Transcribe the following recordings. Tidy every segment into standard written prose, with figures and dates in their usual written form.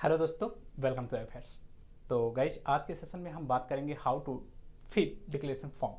Hello दोस्तों, welcome to Efforts. तो guys, आज के सेशन में हम बात करेंगे how to fill declaration form,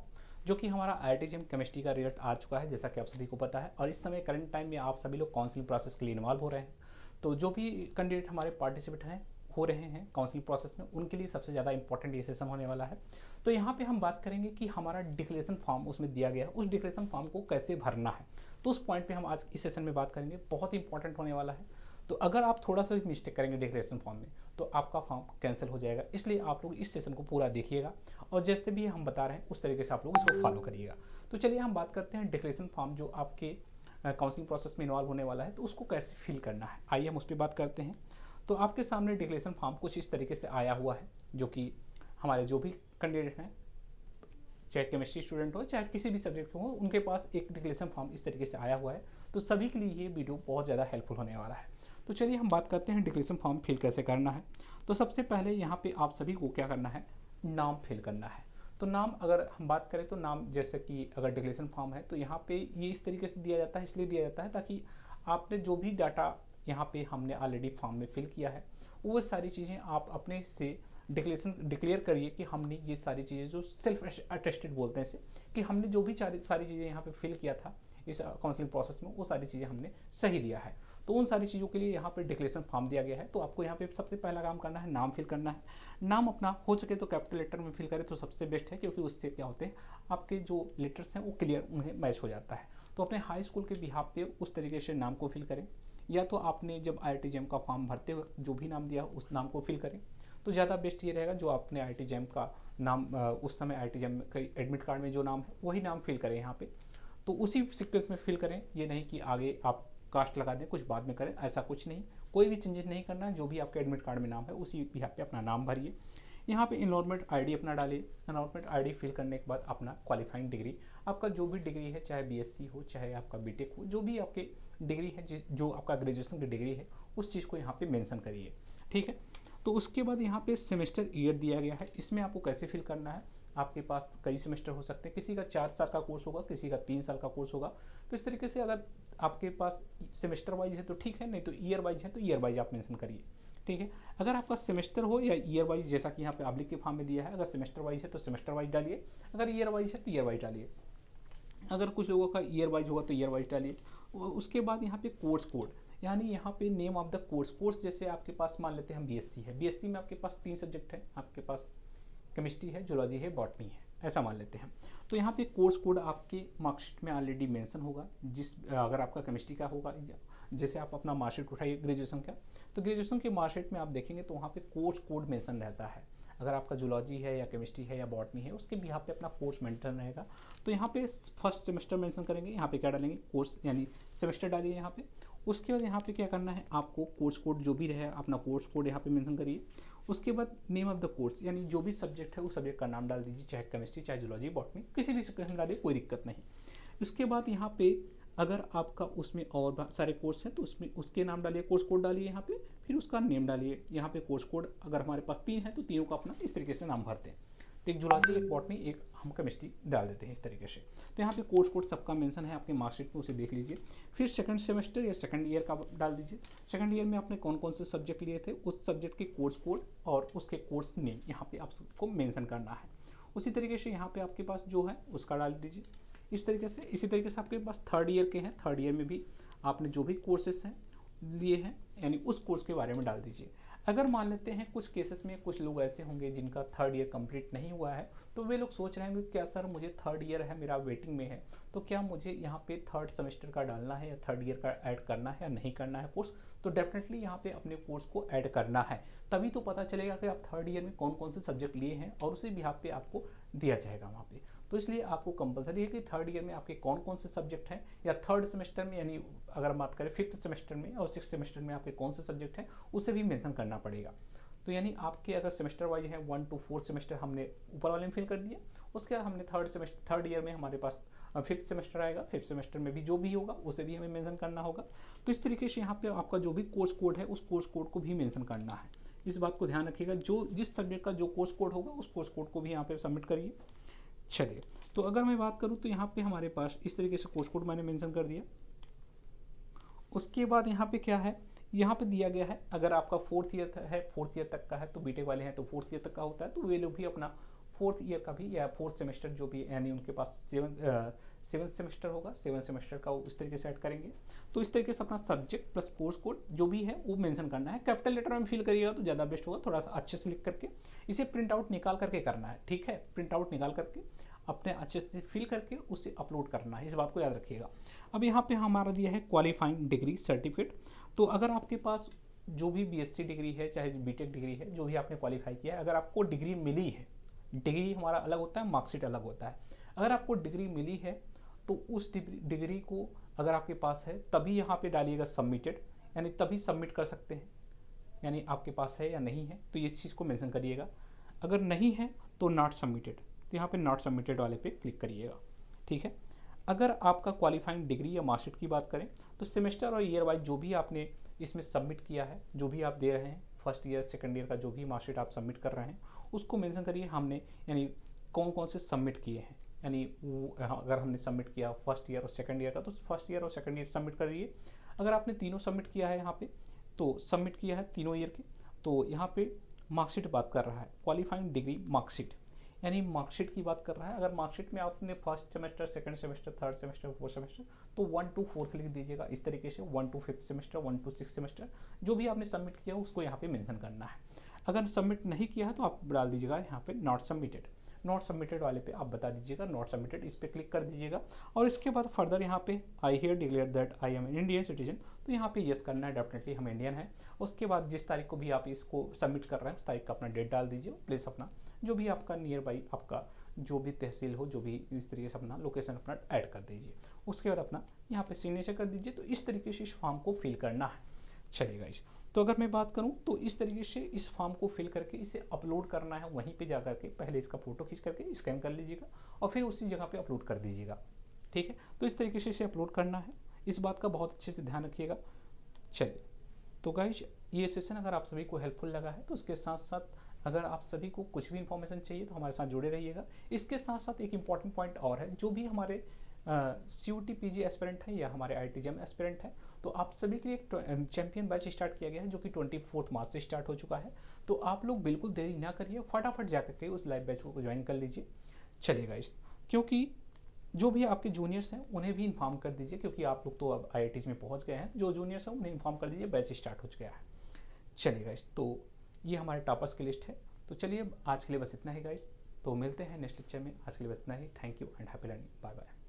जो कि हमारा IIT-JEM केमिस्ट्री का रिजल्ट आ चुका है, जैसा कि आप सभी को पता है। और इस समय करंट टाइम में आप सभी लोग काउंसलिंग प्रोसेस के लिए इन्वॉल्व हो रहे हैं। तो जो भी कैंडिडेट हमारे पार्टिसिपेट हैं हो रहे हैं काउंसलिंग प्रोसेस में, उनके लिए सबसे ज़्यादा इंपॉर्टेंट ये सेशन होने वाला है। तो यहाँ पे हम बात करेंगे कि हमारा डिक्लेरेशन फॉर्म उसमें दिया गया है, उस डिक्लेरेशन फॉर्म को कैसे भरना है। तो उस पॉइंट पे हम आज इस सेशन में बात करेंगे, बहुत ही इंपॉर्टेंट होने वाला है। तो अगर आप थोड़ा सा भी मिस्टेक करेंगे डिक्लेरेशन फॉर्म में, तो आपका फॉर्म कैंसिल हो जाएगा। इसलिए आप लोग इस सेशन को पूरा देखिएगा और जैसे भी हम बता रहे हैं उस तरीके से आप लोग इसको फॉलो करिएगा। तो चलिए हम बात करते हैं डिक्लेरेशन फॉर्म जो आपके काउंसलिंग प्रोसेस में इन्वॉल्व होने वाला है, तो उसको कैसे फिल करना है। आइए हम उस पर बात करते हैं। तो आपके सामने डिक्लेरेशन फॉर्म कुछ इस तरीके से आया हुआ है, जो कि हमारे जो भी कैंडिडेट हैं, चाहे केमिस्ट्री स्टूडेंट हो चाहे किसी भी सब्जेक्ट हो, उनके पास एक डिक्लेरेशन फॉर्म इस तरीके से आया हुआ है। तो सभी के लिए ये वीडियो बहुत ज़्यादा हेल्पफुल होने वाला है। तो चलिए हम बात करते हैं डिक्लेरेशन फॉर्म फिल कैसे करना है। तो सबसे पहले यहाँ पे आप सभी को क्या करना है, नाम फिल करना है। तो नाम अगर हम बात करें तो नाम, जैसे कि अगर डिक्लेरेशन फॉर्म है तो यहाँ पे ये इस तरीके से दिया जाता है, इसलिए दिया जाता है ताकि आपने जो भी डाटा यहाँ पे हमने ऑलरेडी फॉर्म में फिल किया है, वो सारी चीज़ें आप अपने से डिक्लेयर करिए कि हमने ये सारी चीज़ें, जो सेल्फ अटेस्टेड बोलते हैं इसे, कि हमने जो भी सारी चीज़ें यहाँ पे फिल किया था इस काउंसलिंग प्रोसेस में, वो सारी चीज़ें हमने सही दिया है। तो उन सारी चीज़ों के लिए यहाँ पे डिक्लेरेशन फॉर्म दिया गया है। तो आपको यहाँ पे सबसे पहला काम करना है, नाम फिल करना है। नाम अपना हो सके तो कैपिटल लेटर में फिल करें तो सबसे बेस्ट है, क्योंकि उससे क्या होते हैं, आपके जो लेटर्स हैं वो क्लियर उन्हें मैच हो जाता है। तो अपने हाई स्कूल के बिहाफ पे उस तरीके से नाम को फिल करें, या तो आपने जब IIT-JEM का फॉर्म भरते वक्त जो भी नाम दिया उस नाम को फिल करें। तो ज़्यादा बेस्ट ये रहेगा, जो आपने IIT-JEM का नाम उस समय IIT-JEM के एडमिट कार्ड में जो नाम है वही नाम फिल करें यहाँ पे। तो उसी सीक्वेंस में फिल करें, ये नहीं कि आगे आप कास्ट लगा दें कुछ बाद में करें, ऐसा कुछ नहीं। कोई भी चेंजेस नहीं करना है, जो भी आपके एडमिट कार्ड में नाम है उसी यहाँ पे अपना नाम भरिए। यहाँ पे इनरोलमेंट ID अपना डालिए। इनरोलमेंट ID फिल करने के बाद अपना क्वालिफाइंग डिग्री, आपका जो भी डिग्री है, चाहे BSc हो चाहे आपका BTech हो, जो भी आपके डिग्री है, जो आपका ग्रेजुएशन की डिग्री है, उस चीज़ को यहाँ पे मेंशन करिए। ठीक है। तो उसके बाद यहाँ पे सेमेस्टर ईयर दिया गया है, इसमें आपको कैसे फिल करना है। आपके पास कई सेमेस्टर हो सकते हैं, किसी का 4 साल का कोर्स होगा, किसी का 3 साल का कोर्स होगा। तो इस तरीके से अगर आपके पास सेमेस्टर वाइज है तो ठीक है, नहीं तो ईयर वाइज है तो ईयर वाइज आप मेंशन करिए। ठीक है। अगर आपका सेमेस्टर हो या ईयर वाइज, जैसा कि यहाँ पे पब्लिक के फॉर्म में दिया है, अगर सेमेस्टर वाइज है तो सेमेस्टर वाइज डालिए, अगर ईयर वाइज है तो ईयर वाइज डालिए। अगर कुछ लोगों का ईयर वाइज होगा तो ईयर वाइज डालिए। उसके बाद यहाँ पे कोर्स कोड, यानी यहाँ पे नेम ऑफ द कोर्स, जैसे आपके पास मान लेते हैं हम BSc है, BSc में आपके पास 3 सब्जेक्ट है, आपके पास केमिस्ट्री है, जूलॉजी है, बॉटनी है, ऐसा मान लेते हैं। तो यहाँ पे कोर्स कोड आपके मार्कशीट में ऑलरेडी मेंशन होगा। अगर आपका केमिस्ट्री का होगा, जैसे आप अपना मार्कशीट उठाइए ग्रेजुएशन का, तो ग्रेजुएशन के मार्कशीट में आप देखेंगे तो वहाँ पे कोर्स कोड मेंशन रहता है। अगर आपका जूलॉजी है या केमिस्ट्री है या बॉटनी है, उसके भी यहाँ पे अपना कोर्स मेंशन रहेगा। तो यहाँ पे फर्स्ट सेमेस्टर मेंशन करेंगे, यहाँ पे क्या डालेंगे, कोर्स यानी सेमेस्टर डालिए यहाँ पे। उसके बाद यहाँ पे क्या करना है, आपको कोर्स कोड जो भी रहे अपना कोर्स कोड यहाँ पे मेंशन करिए। उसके बाद नेम ऑफ द कोर्स, यानी जो भी सब्जेक्ट है उस सब्जेक्ट का नाम डाल दीजिए, चाहे केमिस्ट्री चाहे जूलॉजी बॉटनी, किसी भी सब्जेक्ट में डालिए, कोई दिक्कत नहीं। उसके बाद यहाँ पे अगर आपका उसमें और सारे कोर्स हैं तो उसमें उसके नाम डालिए, कोर्स कोड डालिए यहाँ पे, फिर उसका नेम डालिए। यहाँ पे कोर्स कोड अगर हमारे पास 3 है तो तीनों का अपना इस तरीके से नाम भरते हैं। तो एक जूलॉजी, एक बॉटनी, एक हम केमिस्ट्री डाल देते हैं इस तरीके से। तो यहाँ पे कोर्स कोड सबका मेंशन है आपके मार्कशीट में, उसे देख लीजिए। फिर सेकंड सेमेस्टर या सेकंड ईयर का डाल दीजिए। सेकंड ईयर में आपने कौन कौन से सब्जेक्ट लिए थे, उस सब्जेक्ट के कोर्स कोड और उसके कोर्स नेम यहाँ पे आपको मेंशन करना है। उसी तरीके से यहाँ पे आपके पास जो है उसका डाल दीजिए इस तरीके से। इसी तरीके से आपके पास थर्ड ईयर के हैं, थर्ड ईयर में भी आपने जो भी कोर्सेस हैं लिए हैं, यानी उस कोर्स के बारे में डाल दीजिए। अगर मान लेते हैं कुछ केसेस में कुछ लोग ऐसे होंगे जिनका थर्ड ईयर कंप्लीट नहीं हुआ है, तो वे लोग सोच रहे होंगे क्या सर मुझे थर्ड ईयर है, मेरा वेटिंग में है, तो क्या मुझे यहाँ पे थर्ड सेमेस्टर का डालना है या थर्ड ईयर का ऐड करना है या नहीं करना है कोर्स। तो डेफिनेटली यहाँ पे अपने कोर्स को ऐड करना है, तभी तो पता चलेगा कि आप थर्ड ईयर में कौन कौन से सब्जेक्ट लिए हैं और उसी बिहाफ पे आपको दिया जाएगा वहाँ पे। तो इसलिए आपको कंपलसरी है कि थर्ड ईयर में आपके कौन कौन से सब्जेक्ट हैं, या थर्ड सेमेस्टर में, यानी अगर बात करें फिफ्थ सेमेस्टर में और सिक्स सेमेस्टर में आपके कौन से सब्जेक्ट हैं, उसे भी मेंशन करना पड़ेगा। तो यानी आपके अगर सेमेस्टर वाइज है 1 to 4 सेमेस्टर हमने ऊपर वाले में फिल कर दिया। उसके बाद हमने थर्ड ईयर में हमारे पास फिफ्थ सेमेस्टर आएगा, फिफ्थ सेमेस्टर में भी जो भी होगा उसे भी हमें मेंशन करना होगा। तो इस तरीके से यहाँ पे आपका जो भी कोर्स कोड है उस कोर्स कोड को भी मेंशन करना है। इस बात को ध्यान रखिएगा, जो जिस सब्जेक्ट का जो कोर्स कोड होगा उस कोर्स कोड को भी यहाँ पे सबमिट करिए। चलिए, तो अगर मैं बात करूँ तो यहाँ पे हमारे पास इस तरीके से कोर्स कोड मैंने मेंशन कर दिया। उसके बाद यहाँ पे क्या है, यहाँ पे दिया गया है, अगर आपका फोर्थ ईयर है, फोर्थ ईयर तक का है, तो बीटेक वाले हैं तो फोर्थ ईयर तक का होता है, तो वे लोग भी अपना फोर्थ ईयर का भी या फोर्थ सेमेस्टर जो भी, यानी उनके पास सेवन सेमेस्टर होगा, सेवन सेमेस्टर का वो इस तरीके से ऐड करेंगे। तो इस तरीके से अपना सब्जेक्ट प्लस कोर्स कोड जो भी है वो मेंशन करना है। कैपिटल लेटर में फिल करिएगा तो ज़्यादा बेस्ट होगा, थोड़ा सा अच्छे से लिख करके इसे प्रिंट आउट निकाल करके करना है, ठीक है। प्रिंट आउट निकाल करके अपने अच्छे से फिल करके उसे अपलोड करना है, इस बात को याद रखिएगा। अब यहाँ पे हमारा दिया है क्वालिफाइंग डिग्री सर्टिफिकेट। तो अगर आपके पास जो भी बीएससी डिग्री है, चाहे बीटेक डिग्री है, जो भी आपने क्वालिफाई किया है, अगर आपको डिग्री मिली है, डिग्री हमारा अलग होता है, मार्कशीट अलग होता है। अगर आपको डिग्री मिली है तो उस डिग्री को अगर आपके पास है तभी यहाँ पे डालिएगा सबमिटेड, यानी तभी सबमिट कर सकते हैं, यानी आपके पास है या नहीं है, तो इस चीज़ को मेंशन करिएगा। अगर नहीं है तो नॉट सबमिटेड, तो यहाँ पे नॉट सबमिटेड वाले पे क्लिक करिएगा, ठीक है। अगर आपका क्वालिफाइंग डिग्री या मार्कशीट की बात करें तो सेमेस्टर और ईयर वाइज जो भी आपने इसमें सबमिट किया है, जो भी आप दे रहे हैं, फर्स्ट ईयर सेकंड ईयर का जो भी मार्कशीट आप सबमिट कर रहे हैं उसको मेंशन करिए हमने, यानी कौन कौन से सबमिट किए हैं। यानी अगर हमने सबमिट किया फर्स्ट ईयर और सेकंड ईयर का तो फर्स्ट ईयर और सेकंड ईयर सबमिट करिए। अगर आपने तीनों सबमिट किया है यहाँ पे, तो सबमिट किया है तीनों ईयर के, तो यहाँ पे मार्कशीट बात कर रहा है, क्वालिफाइंग डिग्री मार्कशीट, यानी मार्कशीट की बात कर रहा है। अगर मार्कशीट में आपने first semester, second semester, third semester, fourth semester, तो 1 to 4 लिख दीजिएगा इस तरीके से, 1 to 5th semester, 1 to 6th semester, जो भी आपने सबमिट किया उसको यहाँ पे मेंशन करना है। अगर सबमिट नहीं किया है तो आप डाल दीजिएगा यहाँ पे नॉट सबमिटेड। नॉट सबमिटेड वाले पे आप बता दीजिएगा नॉट सबमिटेड, इस पर क्लिक कर दीजिएगा। और इसके बाद फर्दर यहाँ पे I hear declare that I am an Indian citizen, तो यहाँ पे यस करना है, डेफिनेटली हम इंडियन हैं। उसके बाद जिस तारीख को भी आप इसको सबमिट कर रहे हैं उस तारीख का अपना डेट डाल दीजिए, प्लेस अपना जो भी आपका नियर बाई, आपका जो भी तहसील हो, जो भी इस तरीके से अपना लोकेशन अपना ऐड कर दीजिए। उसके बाद अपना यहाँ पे सिग्नेचर कर दीजिए। तो इस तरीके से इस फॉर्म को फिल करना है। चलेगा इस, तो अगर मैं बात करूं तो इस तरीके से इस फॉर्म को फिल करके इसे अपलोड करना है, वहीं पे जा करके पहले इसका फोटो खींच करके स्कैन कर लीजिएगा और फिर उसी जगह पे अपलोड कर दीजिएगा, ठीक है। तो इस तरीके से इसे अपलोड करना है, इस बात का बहुत अच्छे से ध्यान रखिएगा। चलिए, तो गाइस ये सेशन अगर आप सभी को हेल्पफुल लगा है तो उसके साथ साथ अगर आप सभी को कुछ भी इन्फॉर्मेशन चाहिए तो हमारे साथ जुड़े रहिएगा। इसके साथ साथ एक इम्पॉर्टेंट पॉइंट और है, जो भी हमारे CUT PG एस्पिरेंट है या हमारे IITJEM एस्पिरेंट है, तो आप सभी के लिए एक चैंपियन बैच स्टार्ट किया गया है जो कि 24 मार्च से स्टार्ट हो चुका है। तो आप लोग बिल्कुल देरी ना करिए, फटाफट जाकर के उस लाइव बैच को ज्वाइन कर लीजिए। चलेगा इस, क्योंकि जो भी आपके जूनियर्स हैं उन्हें भी इन्फॉर्म कर दीजिए, क्योंकि आप लोग तो अब IITs में पहुंच गए हैं, जो जूनियर्स हैं उन्हें इन्फॉर्म कर दीजिए बैच स्टार्ट हो गया है। चलिए गाइस, तो ये हमारे टॉपर्स की लिस्ट है। तो चलिए आज के लिए बस इतना ही गाइस, तो मिलते हैं नेक्स्ट लेक्चर में। आज के लिए बस इतना ही। Thank you and happy learning. Bye bye.